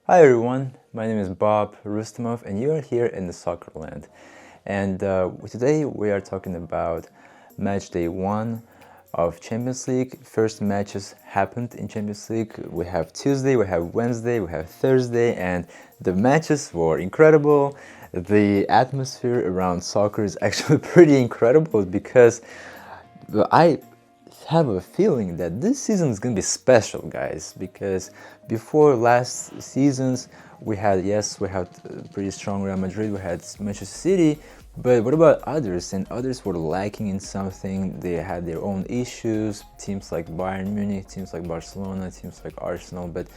Hi everyone, my name is 𝗷𝗹𝗻𝗱 and you are here in the Soccerland. And today we are talking about match day 1 of Champions League. First matches happened in Champions League. We have Tuesday, we have Wednesday, we have Thursday, and the matches were incredible. The atmosphere around soccer is actually pretty incredible because I have a feeling that this season is gonna be special, guys, because before last seasons we had pretty strong Real Madrid, we had Manchester City, but what about others? And others were lacking in something. They had their own issues, teams like Bayern Munich, teams like Barcelona, teams like Arsenal, but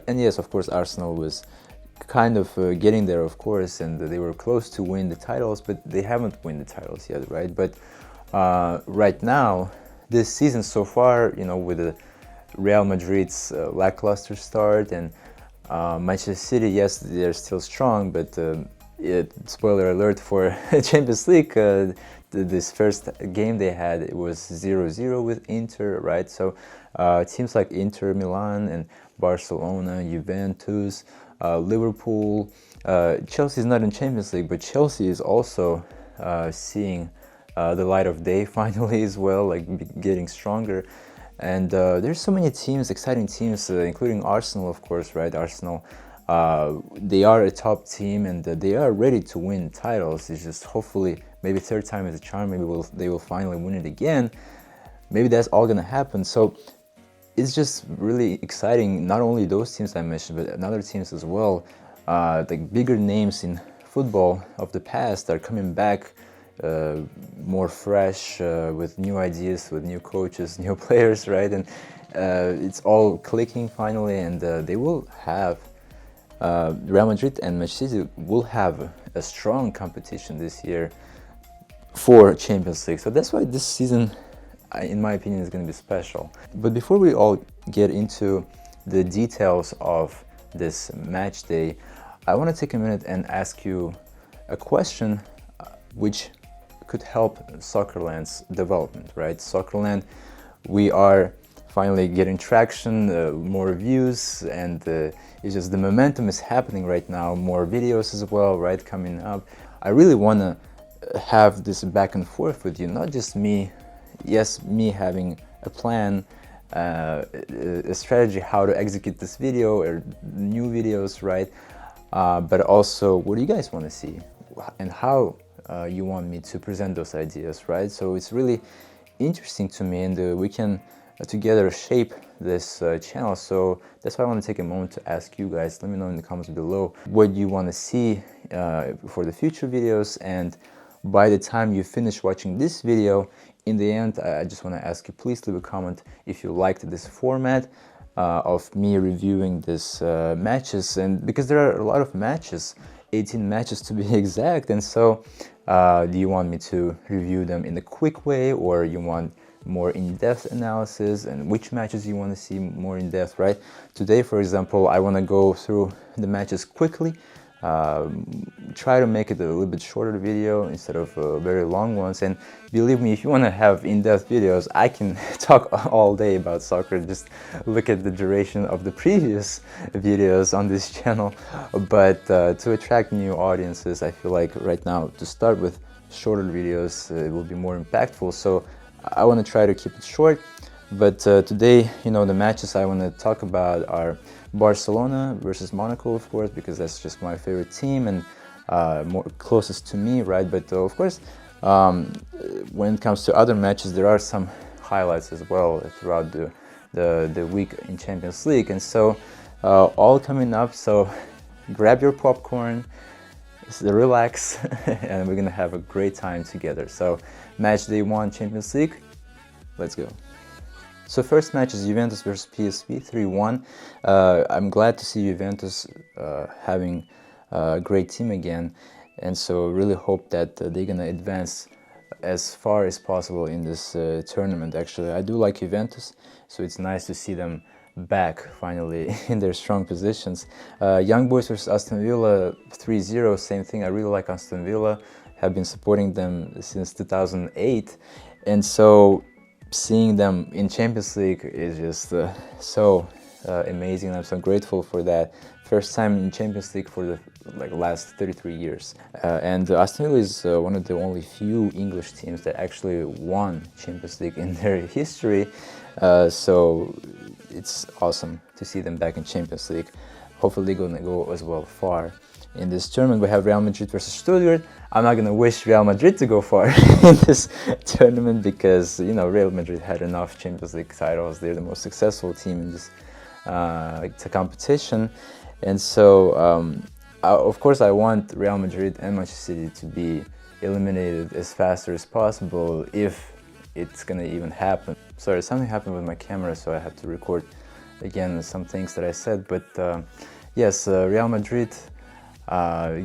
and yes, of course, Arsenal was kind of getting there, of course, and they were close to win the titles, but they haven't won the titles yet, right? But right now, this season so far, you know, with the Real Madrid's lackluster start and Manchester City, yes, they're still strong, but spoiler alert for Champions League, this first game they had, it was 0-0 with Inter, right? So teams like Inter Milan and Barcelona, Juventus, Liverpool, Chelsea is not in Champions League, but Chelsea is also seeing the light of day finally as well, like getting stronger. And there's so many teams, exciting teams, including Arsenal, of course, right? Arsenal, they are a top team and they are ready to win titles. It's just hopefully maybe third time is a charm. Maybe they will finally win it again. Maybe that's all gonna happen. So it's just really exciting. Not only those teams I mentioned, but other teams as well. Like bigger names in football of the past are coming back. More fresh, with new ideas, with new coaches, new players, right? And it's all clicking finally, and they will have Real Madrid and Manchester City will have a strong competition this year for Champions League. So that's why this season, in my opinion, is going to be special. But before we all get into the details of this match day, I want to take a minute and ask you a question which could help Soccerland's development, right? Soccerland, we are finally getting traction, more views, and it's just the momentum is happening right now. More videos as well, right, coming up. I really want to have this back and forth with you, not just me, yes, me having a plan, a strategy how to execute this video or new videos, right? But also, what do you guys want to see and how you want me to present those ideas, right? So it's really interesting to me, and we can together shape this channel. So that's why I want to take a moment to ask you guys. Let me know in the comments below what you want to see for the future videos. And by the time you finish watching this video, in the end, I just want to ask you, please leave a comment if you liked this format of me reviewing this matches. And because there are a lot of matches, 18 matches to be exact, and so do you want me to review them in a quick way, or you want more in-depth analysis, and which matches you want to see more in-depth, right? Today, for example, I want to go through the matches quickly, try to make it a little bit shorter video instead of very long ones. And believe me, if you want to have in-depth videos, I can talk all day about soccer. Just look at the duration of the previous videos on this channel. But to attract new audiences, I feel like right now to start with shorter videos, it will be more impactful. So I want to try to keep it short. But today, you know, the matches I want to talk about are Barcelona versus Monaco, of course, because that's just my favorite team and more closest to me, right? But of course, when it comes to other matches, there are some highlights as well throughout the week in Champions League, and so all coming up. So grab your popcorn, relax, and we're gonna have a great time together. So match day 1 Champions League, let's go. So first match is Juventus versus PSV, 3-1. I'm glad to see Juventus having a great team again, and so really hope that they're gonna advance as far as possible in this tournament. Actually, I do like Juventus, so it's nice to see them back finally in their strong positions. Young Boys versus Aston Villa, 3-0, same thing. I really like Aston Villa, have been supporting them since 2008, and so seeing them in Champions League is just so amazing. I'm so grateful for that. First time in Champions League for the last 33 years. And Aston Villa is one of the only few English teams that actually won Champions League in their history. So it's awesome to see them back in Champions League. Hopefully they're gonna go as well far. In this tournament, we have Real Madrid versus Stuttgart. I'm not gonna wish Real Madrid to go far in this tournament because, you know, Real Madrid had enough Champions League titles. They're the most successful team in this competition. And so, of course, I want Real Madrid and Manchester City to be eliminated as fast as possible if it's gonna even happen. Sorry, something happened with my camera, so I had to record again some things that I said. But yes, Real Madrid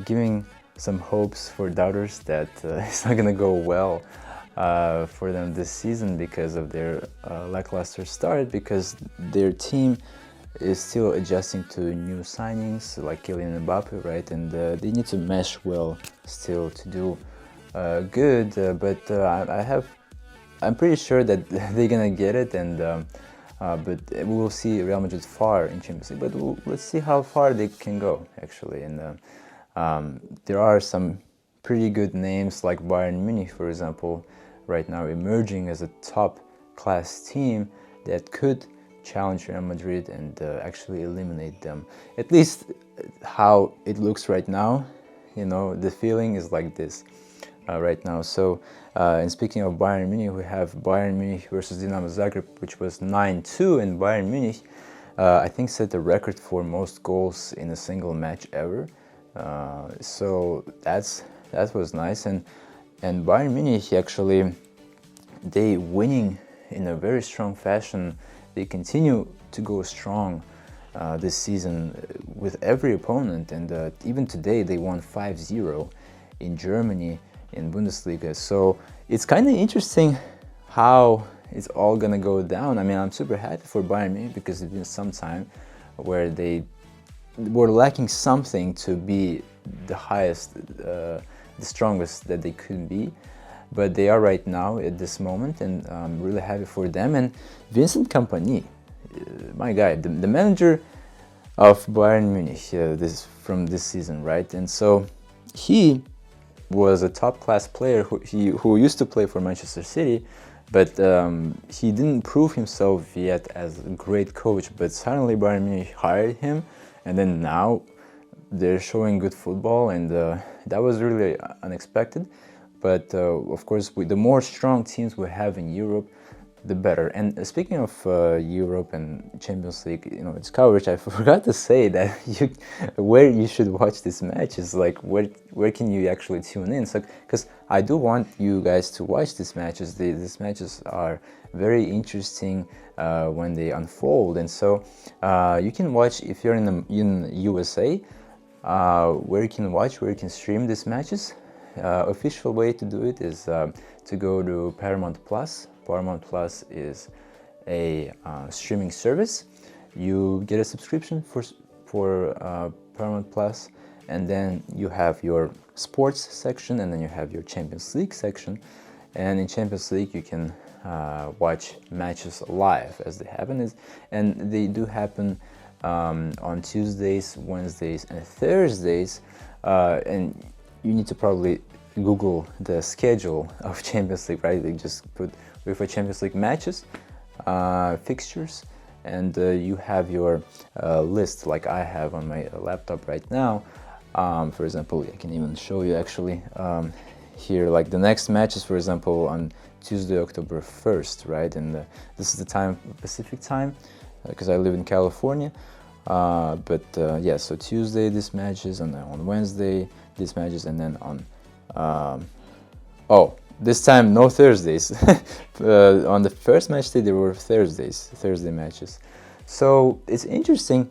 giving some hopes for doubters that it's not gonna go well for them this season because of their lackluster start, because their team is still adjusting to new signings like Kylian Mbappe, right? And they need to mesh well still to do good. But I'm pretty sure that they're gonna get it, and but we will see Real Madrid far in Champions League. But let's see how far they can go actually. And there are some pretty good names like Bayern Munich, for example, right now emerging as a top-class team that could challenge Real Madrid and actually eliminate them. At least how it looks right now, you know, the feeling is like this right now. So, and speaking of Bayern Munich, we have Bayern Munich versus Dinamo Zagreb, which was 9-2, and Bayern Munich, I think, set the record for most goals in a single match ever. So that was nice, and Bayern Munich actually, they winning in a very strong fashion. They continue to go strong this season with every opponent, and even today they won 5-0 in Germany in Bundesliga. So it's kind of interesting how it's all gonna go down. I mean, I'm super happy for Bayern Munich because it's been some time where they were lacking something to be the highest, the strongest that they could be. But they are right now at this moment, and I'm really happy for them. And Vincent Kompany, my guy, the manager of Bayern Munich from this season, right? And so he was a top-class player who used to play for Manchester City, but he didn't prove himself yet as a great coach. But suddenly Bayern Munich hired him, and then now they're showing good football, and that was really unexpected. But of course, with the more strong teams we have in Europe, the better. And speaking of Europe and Champions League, you know, its coverage, I forgot to say that where you should watch this match is like where can you actually tune in? So, because I do want you guys to watch these matches. These matches are very interesting when they unfold, and so you can watch if you're in USA, where you can watch, where you can stream these matches. Official way to do it is to go to Paramount Plus. Paramount Plus is a streaming service. You get a subscription for Paramount Plus, and then you have your sports section, and then you have your Champions League section. And in Champions League, you can watch matches live as they happen, and they do happen on Tuesdays, Wednesdays, and Thursdays. And you need to probably Google the schedule of Champions League, right? They just put UEFA Champions League matches, fixtures, and you have your list like I have on my laptop right now. For example, I can even show you actually here, like the next matches, for example, on Tuesday, October 1st, right? And this is the time, Pacific time, because I live in California. But yeah, so Tuesday these matches, and then on Wednesday these matches, and then on this time no Thursdays. On the first match day there were Thursday matches. So it's interesting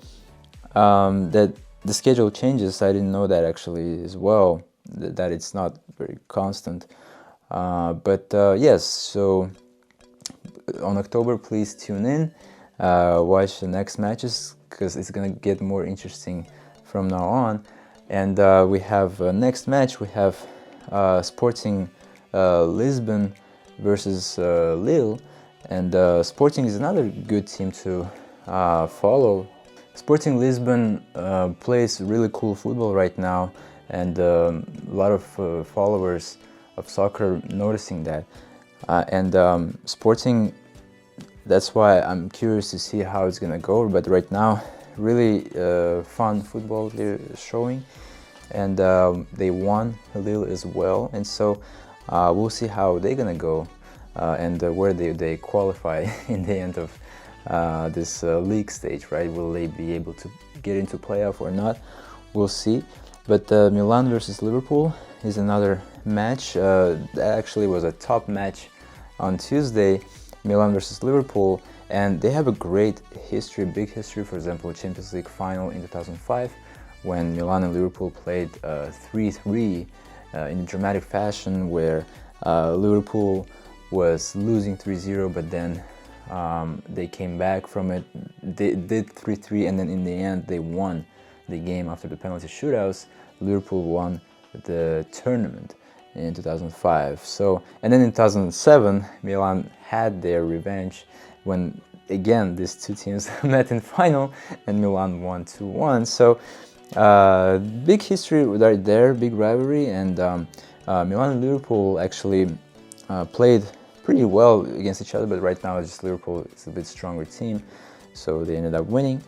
that the schedule changes. I didn't know that actually as well, that it's not very constant. But yes, so on October, please tune in, watch the next matches, because it's gonna get more interesting from now on. And we have next match, we have Sporting Lisbon versus Lille, and Sporting is another good team to follow. Sporting Lisbon plays really cool football right now, and a lot of followers of soccer noticing that. Sporting, that's why I'm curious to see how it's gonna go. But right now, really fun football they're showing, and they won Lille as well. And so we'll see how they're gonna go and where they qualify in the end of this league stage, right? Will they be able to get into playoff or not? We'll see. But Milan versus Liverpool is another match. That actually was a top match on Tuesday, Milan versus Liverpool, and they have a great history, big history. For example, Champions League final in 2005, when Milan and Liverpool played 3-3 in a dramatic fashion, where Liverpool was losing 3-0, but then they came back from it. They did 3-3, and then in the end they won the game after the penalty shootouts. Liverpool won the tournament in 2005. So, and then in 2007, Milan had their revenge when again these two teams met in final, and Milan won 2-1. So big history right there, big rivalry, and Milan and Liverpool actually played pretty well against each other, but right now it's just Liverpool is a bit stronger team, so they ended up winning.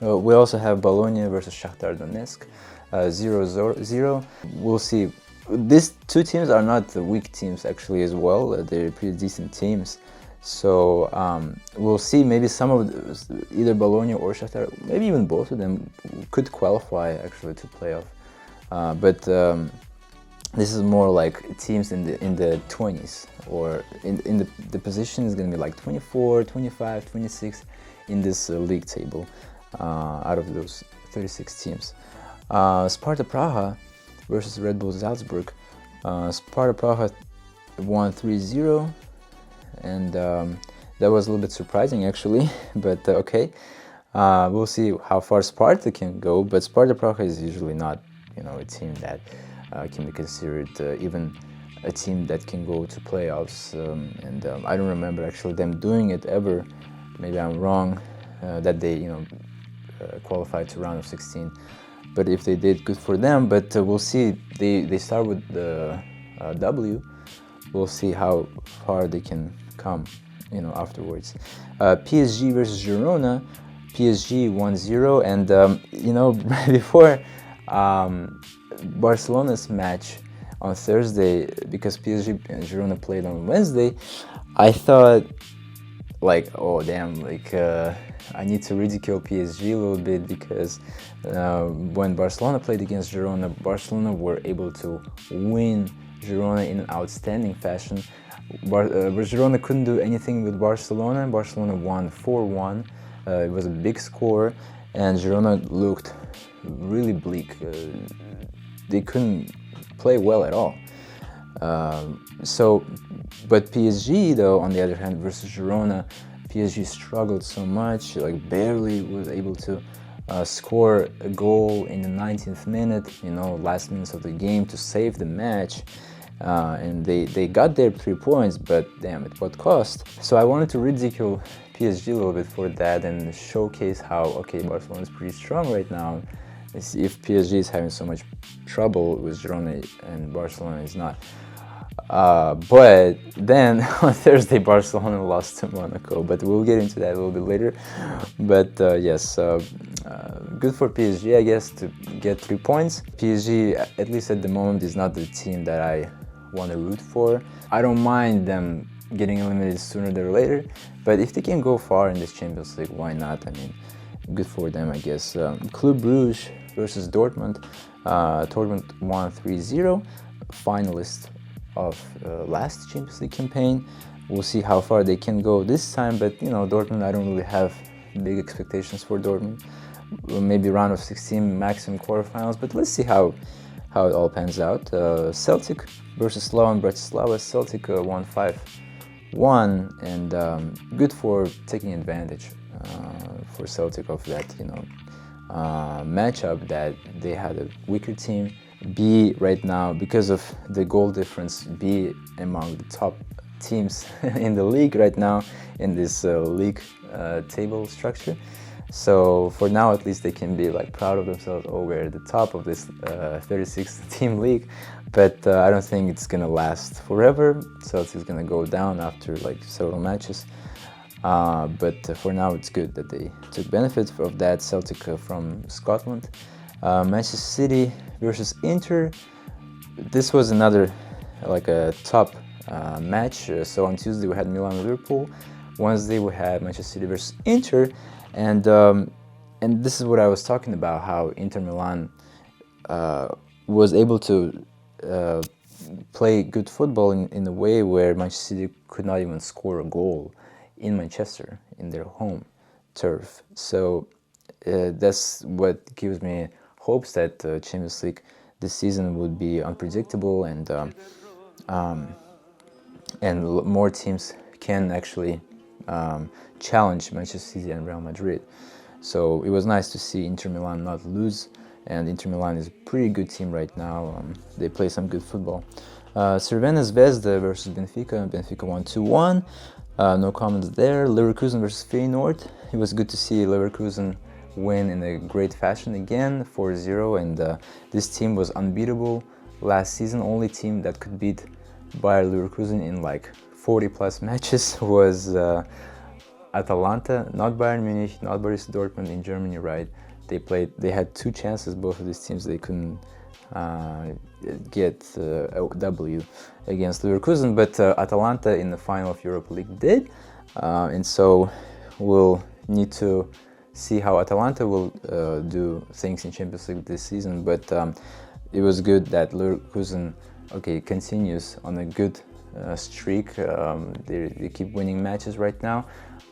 We also have Bologna versus Shakhtar Donetsk, 0-0. We'll see. These two teams are not the weak teams actually as well. They're pretty decent teams. So we'll see. Maybe some of either Bologna or Shakhtar, maybe even both of them, could qualify actually to playoff. But this is more like teams in the 20s, or in the position is going to be like 24, 25, 26 in this league table out of those 36 teams. Sparta Praha versus Red Bull Salzburg. Sparta Praha won 3-0, and that was a little bit surprising actually, but okay. We'll see how far Sparta can go, but Sparta Praha is usually not, a team that can be considered even a team that can go to playoffs, and I don't remember actually them doing it ever. Maybe I'm wrong, that they qualified to round of 16, but if they did, good for them. But we'll see. They start with the W. We'll see how far they can come afterwards. PSG versus Girona. PSG 1-0, and before Barcelona's match on Thursday, because PSG and Girona played on Wednesday, I thought, like, oh damn, like I need to ridicule PSG a little bit, because when Barcelona played against Girona, Barcelona were able to win Girona in an outstanding fashion. Girona couldn't do anything with Barcelona. Barcelona won 4-1. It was a big score, and Girona looked really bleak. They couldn't play well at all. But PSG, though, on the other hand, versus Girona, PSG struggled so much, like barely was able to score a goal in the 19th minute, last minutes of the game to save the match. And they got their 3 points, but damn, at what cost? So I wanted to ridicule PSG a little bit for that and showcase how, okay, Barcelona is pretty strong right now. If PSG is having so much trouble with Girona and Barcelona is not. But then on Thursday, Barcelona lost to Monaco, but we'll get into that a little bit later. But yes, good for PSG, I guess, to get 3 points. PSG, at least at the moment, is not the team that I want to root for. I don't mind them getting eliminated sooner than later, but if they can go far in this Champions League, why not? I mean, good for them, I guess. Club Brugge versus Dortmund. Dortmund won 3-0, finalist of last Champions League campaign. We'll see how far they can go this time, but Dortmund, I don't really have big expectations for Dortmund. Maybe round of 16, maximum quarterfinals, but let's see how it all pans out. Celtic versus Slovan Bratislava. Celtic won 5-1, and good for taking advantage for Celtic of that matchup, that they had a weaker team. Be right now, because of the goal difference, be among the top teams in the league right now in this league table structure. So for now, at least, they can be like proud of themselves. Oh, we're at the top of this 36 team league, but I don't think it's gonna last forever. Celtic is gonna go down after like several matches. But for now, it's good that they took benefit of that. Celtic from Scotland. Manchester City versus Inter. This was another like a top match. So on Tuesday we had Milan-Liverpool. Wednesday we had Manchester City versus Inter. And this is what I was talking about, how Inter Milan was able to play good football in a way where Manchester City could not even score a goal in Manchester, in their home turf. So that's what gives me hopes that Champions League this season would be unpredictable, and more teams can actually challenge Manchester City and Real Madrid. So it was nice to see Inter Milan not lose, and Inter Milan is a pretty good team right now. They play some good football. Crvena Zvezda versus Benfica. Benfica won 2-1. No comments there. Leverkusen versus Feyenoord. It was good to see Leverkusen win in a great fashion again, 4-0, and this team was unbeatable last season. Only team that could beat Bayer Leverkusen in like 40 plus matches was Atalanta, not Bayern Munich, not Borussia Dortmund in Germany, right? They had two chances, both of these teams. They couldn't get a W against Leverkusen, but Atalanta in the final of Europa League did, and so we'll need to see how Atalanta will do things in Champions League this season. But it was good that Leverkusen continues on a good streak. They keep winning matches right now.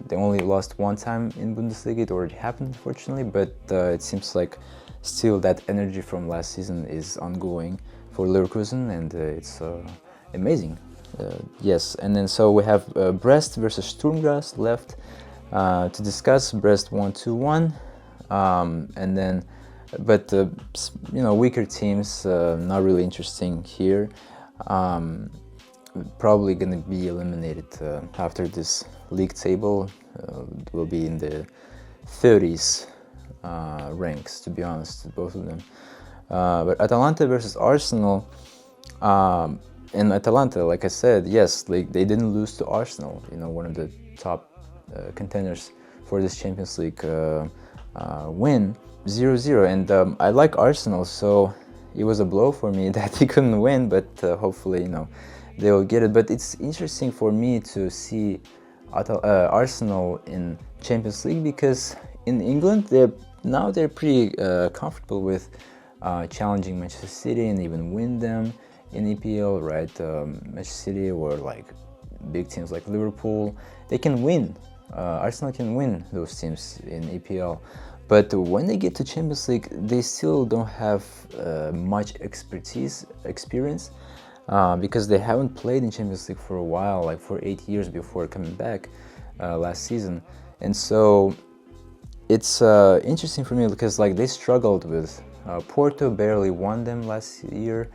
They only lost one time in Bundesliga. It already happened, unfortunately, but it seems like still that energy from last season is ongoing for Leverkusen, and it's amazing. Yes, and then so we have Brest versus Sturm Graz left to discuss. Brest won 2-1, and then but weaker teams, not really interesting here. Probably gonna be eliminated after this league table. Will be in the 30s ranks, to be honest, both of them. But Atalanta versus Arsenal, and Atalanta, like I said, yes, they didn't lose to Arsenal, one of the top contenders for this Champions League win, 0-0. And I like Arsenal, so it was a blow for me that they couldn't win, but hopefully, they will get it. But it's interesting for me to see Arsenal in Champions League, because in England they're pretty comfortable with challenging Manchester City and even win them in EPL, right? Manchester City or like big teams like Liverpool, they can win. Arsenal can win those teams in EPL. But when they get to Champions League, they still don't have much experience, because they haven't played in Champions League for a while, like for 8 years before coming back last season. And so it's interesting for me, because like they struggled with Porto, barely won them last year,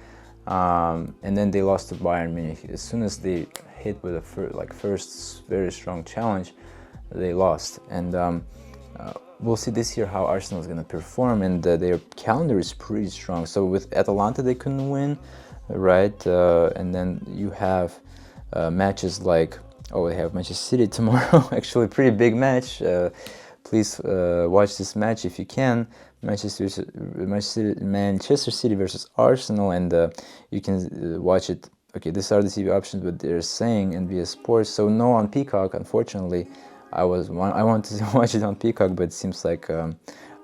and then they lost to Bayern Munich. As soon as they hit with a first very strong challenge, they lost. And we'll see this year how Arsenal is going to perform, and their calendar is pretty strong. So with Atalanta they couldn't win, right? And then you have matches like, they have Manchester City tomorrow. Actually, pretty big match. Please watch this match if you can. Manchester City versus Arsenal, and you can watch it. Okay, these are the TV options, but they're saying NBS Sports, so no on Peacock, unfortunately. I wanted to watch it on Peacock, but it seems like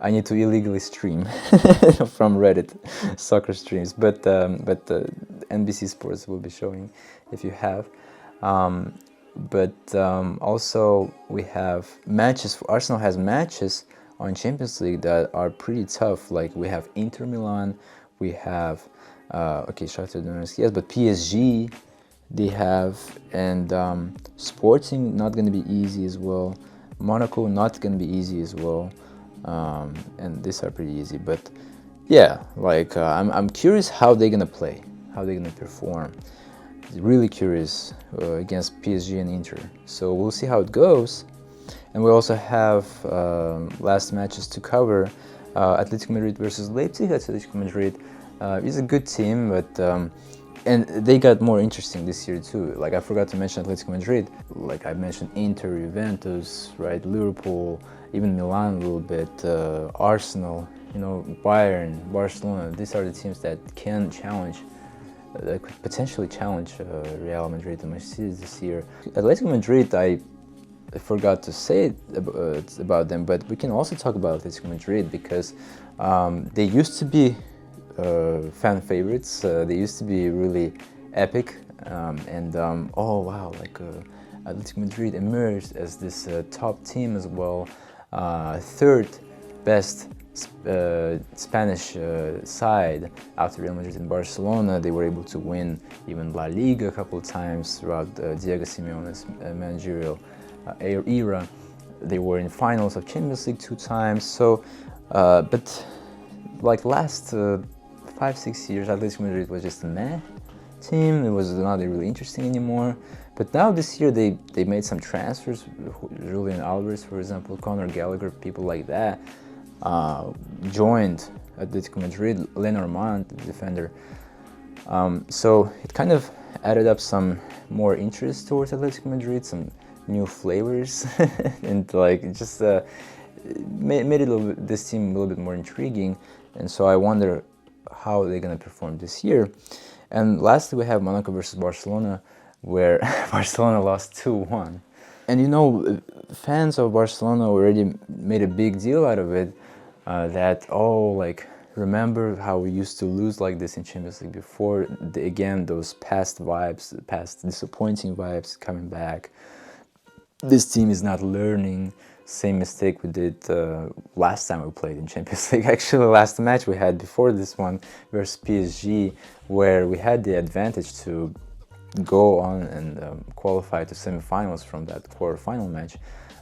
I need to illegally stream from Reddit soccer streams. But NBC Sports will be showing if you have. Also we have matches. Arsenal has matches on Champions League that are pretty tough. Like we have Inter Milan, we have Shakhtar Donetsk, yes, but PSG they have, and Sporting not going to be easy as well. Monaco not going to be easy as well, and these are pretty easy. But yeah, like I'm curious how they're gonna play, how they're gonna perform. Really curious against PSG and Inter. So we'll see how it goes. And we also have last matches to cover. Atletico Madrid versus Leipzig. Atletico Madrid is a good team, but and they got more interesting this year too. Like, I forgot to mention Atletico Madrid. Like I mentioned, Inter, Juventus, right? Liverpool, even Milan a little bit, Arsenal, you know, Bayern, Barcelona. These are the teams that can challenge, that could potentially challenge Real Madrid and Mercedes this year. Atletico Madrid, I forgot to say about them, but we can also talk about Atletico Madrid because they used to be fan favorites. They used to be really epic, oh wow, like Atletico Madrid emerged as this top team as well, third best Spanish side after Real Madrid and Barcelona. They were able to win even La Liga a couple of times throughout Diego Simeone's managerial era. They were in finals of Champions League 2 times. So, but like last 5-6 years, Atletico Madrid was just a meh team. It was not really interesting anymore. But now this year they made some transfers. Julian Alvarez, for example, Conor Gallagher, people like that joined Atletico Madrid. Lenormand, the defender. So it kind of added up some more interest towards Atletico Madrid, some new flavors, and like it just made it this team a little bit more intriguing. And so I wonder how they're gonna perform this year. And lastly, we have Monaco versus Barcelona, where Barcelona lost 2-1. And you know, fans of Barcelona already made a big deal out of it, that, oh, like, remember how we used to lose like this in Champions League before? Again, those past vibes, past disappointing vibes coming back. This team is not learning. Same mistake we did last time we played in Champions League. Actually, last match we had before this one versus PSG, where we had the advantage to go on and qualify to semifinals from that quarterfinal match.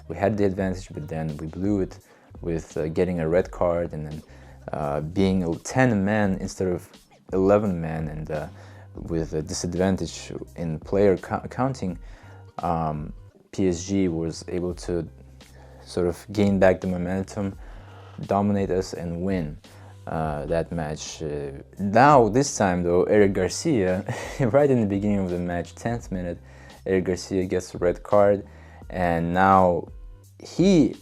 We had the advantage, but then we blew it with getting a red card and then being 10-man instead of 11-man, and with a disadvantage in player counting. PSG was able to sort of gain back the momentum, dominate us, and win that match. Now, this time though, Eric Garcia, right in the beginning of the match, 10th minute, Eric Garcia gets a red card, and now he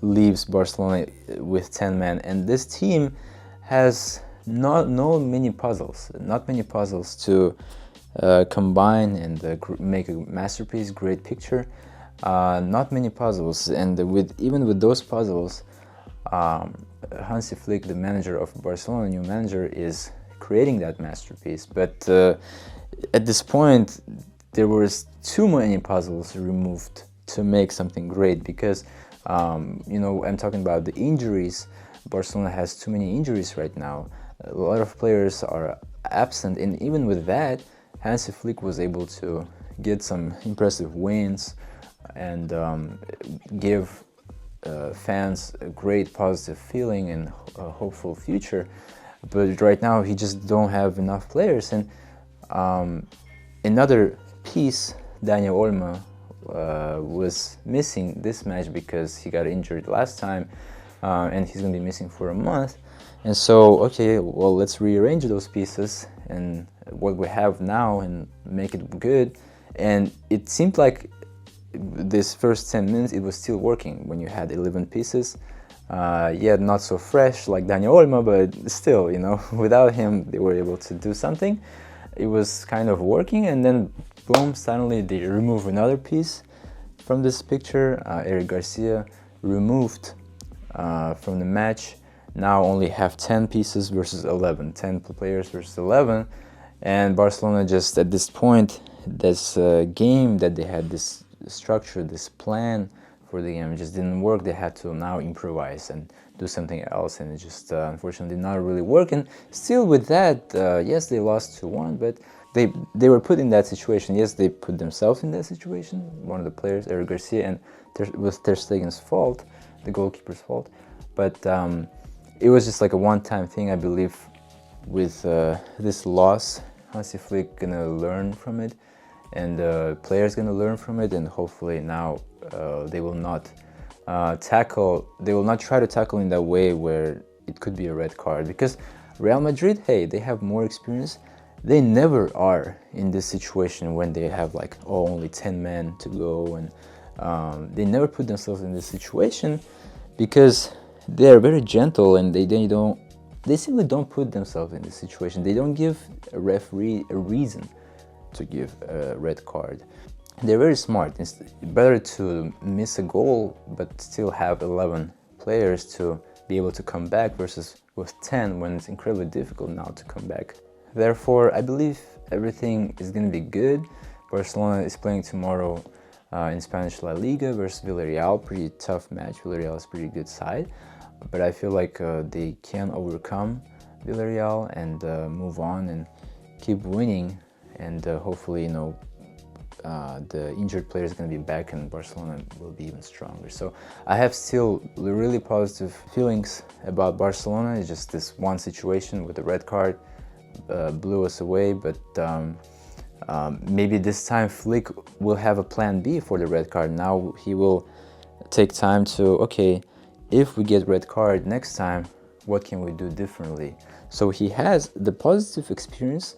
leaves Barcelona with 10 men, and this team has not many puzzles to combine and make a masterpiece, great picture. Not many puzzles, and even with those puzzles, 𝗔𝗯cie 𝗂𝗁, the manager of Barcelona, new manager, is creating that masterpiece. But at this point, there was too many puzzles removed to make something great, because you know, I'm talking about the injuries. Barcelona has too many injuries right now. A lot of players are absent, and even with that, 𝗔𝗯cie 𝗂𝗁 was able to get some impressive wins and give fans a great positive feeling and a hopeful future. But right now he just don't have enough players. And another piece, Dani Olmo, was missing this match because he got injured last time, and he's gonna be missing for a month. And so, okay, well, let's rearrange those pieces and what we have now and make it good. And it seemed like this first 10 minutes it was still working when you had 11 pieces. Yeah, not so fresh like Dani Olmo, but still, you know, without him they were able to do something. It was kind of working, and then boom, suddenly they remove another piece from this picture. Eric Garcia removed from the match. Now only have 10 pieces versus 11, 10 players versus 11. And Barcelona just, at this point, this game that they had, this structure, this plan for the game, just didn't work. They had to now improvise and do something else, and it just unfortunately did not really work. And still with that, yes, they lost 2-1, but they were put in that situation. Yes, they put themselves in that situation, one of the players, Eric Garcia, and with Ter Stegen's fault, the goalkeeper's fault. But it was just like a one-time thing, I believe. With this loss, 𝗔𝗯cie 𝗂𝗁 gonna learn from it, and players gonna learn from it, and hopefully now they will not tackle. They will not try to tackle in that way where it could be a red card, because Real Madrid, hey, they have more experience. They never are in this situation when they have like only 10 men to go, and they never put themselves in this situation because they are very gentle, and they simply don't put themselves in this situation. They don't give a referee a reason to give a red card. They're very smart. It's better to miss a goal but still have 11 players to be able to come back versus with 10 when it's incredibly difficult now to come back. Therefore, I believe everything is going to be good. Barcelona is playing tomorrow in Spanish La Liga versus Villarreal. Pretty tough match. Villarreal is a pretty good side, but I feel like they can overcome Villarreal and move on and keep winning, and hopefully, the injured player is going to be back and Barcelona will be even stronger. So I have still really positive feelings about Barcelona. It's just this one situation with the red card blew us away, but maybe this time Flick will have a plan B for the red card. Now he will take time to, okay, if we get red card next time, what can we do differently? So he has the positive experience,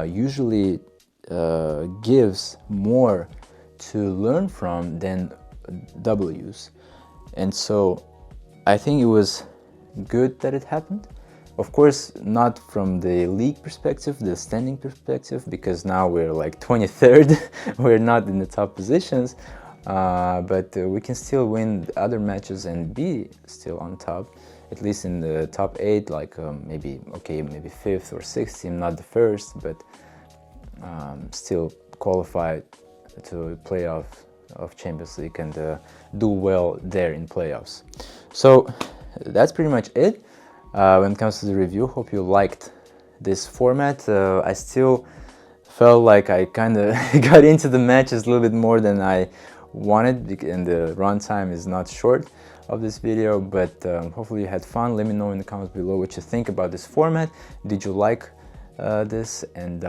usually gives more to learn from than W's, and so I think it was good that it happened. Of course, not from the league perspective, the standing perspective, because now we're like 23rd. We're not in the top positions, but we can still win other matches and be still on top, at least in the top 8, like maybe 5th or 6th team, not the first, but still qualified to playoff of Champions League and do well there in playoffs. So that's pretty much it when it comes to the review. Hope you liked this format. I still felt like I kind of got into the matches a little bit more than I wanted, and the runtime is not short of this video, but hopefully you had fun. Let me know in the comments below what you think about this format. Did you like this? And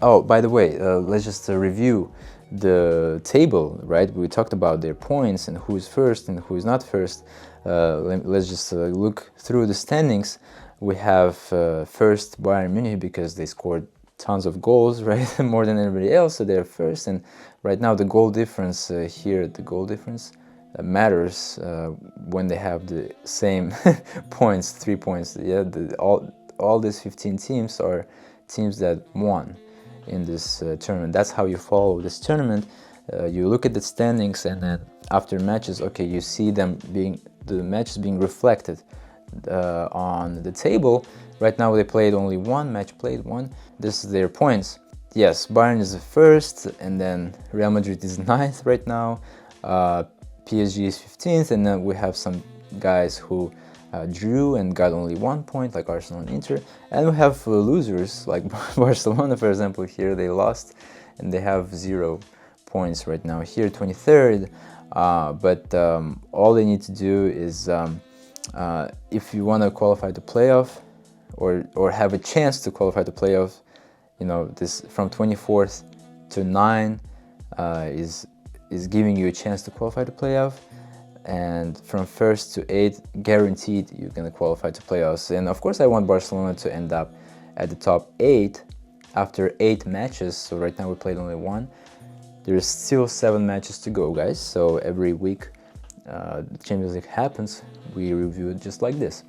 oh, by the way, let's just review the table, right? We talked about their points and who is first and who is not first. Let's just look through the standings. We have first Bayern Munich because they scored tons of goals, right? More than anybody else, so they're first. And right now the goal difference here, the goal difference matters when they have the same points, 3 points. Yeah, all these 15 teams are teams that won in this tournament. That's how you follow this tournament. You look at the standings, and then after matches, okay, you see the matches being reflected on the table. Right now they played only one match, played one. This is their points. Yes, Bayern is the first, and then Real Madrid is 9th right now. PSG is 15th, and then we have some guys who drew and got only 1 point, like Arsenal and Inter, and we have losers like Barcelona, for example. Here they lost and they have 0 points right now, here 23rd, but all they need to do is if you want to qualify to playoff or have a chance to qualify to playoff, this from 24th to 9 is giving you a chance to qualify to playoff. And from 1st to 8th, guaranteed you're going to qualify to playoffs. And of course I want Barcelona to end up at the top 8 after 8 matches. So right now we played only 1. There's still 7 matches to go, guys. So every week the Champions League happens, we review it just like this.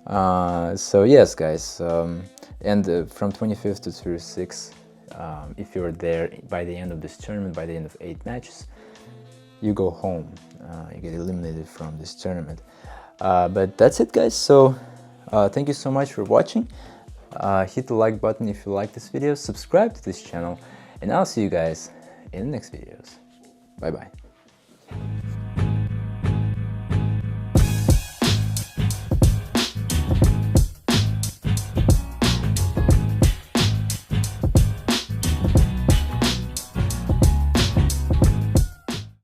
So yes, guys, and from 25th to 36th, if you're there by the end of this tournament, by the end of 8 matches, you go home. You get eliminated from this tournament. But that's it, guys. So thank you so much for watching. Hit the like button if you like this video, subscribe to this channel, and I'll see you guys in the next videos. Bye bye.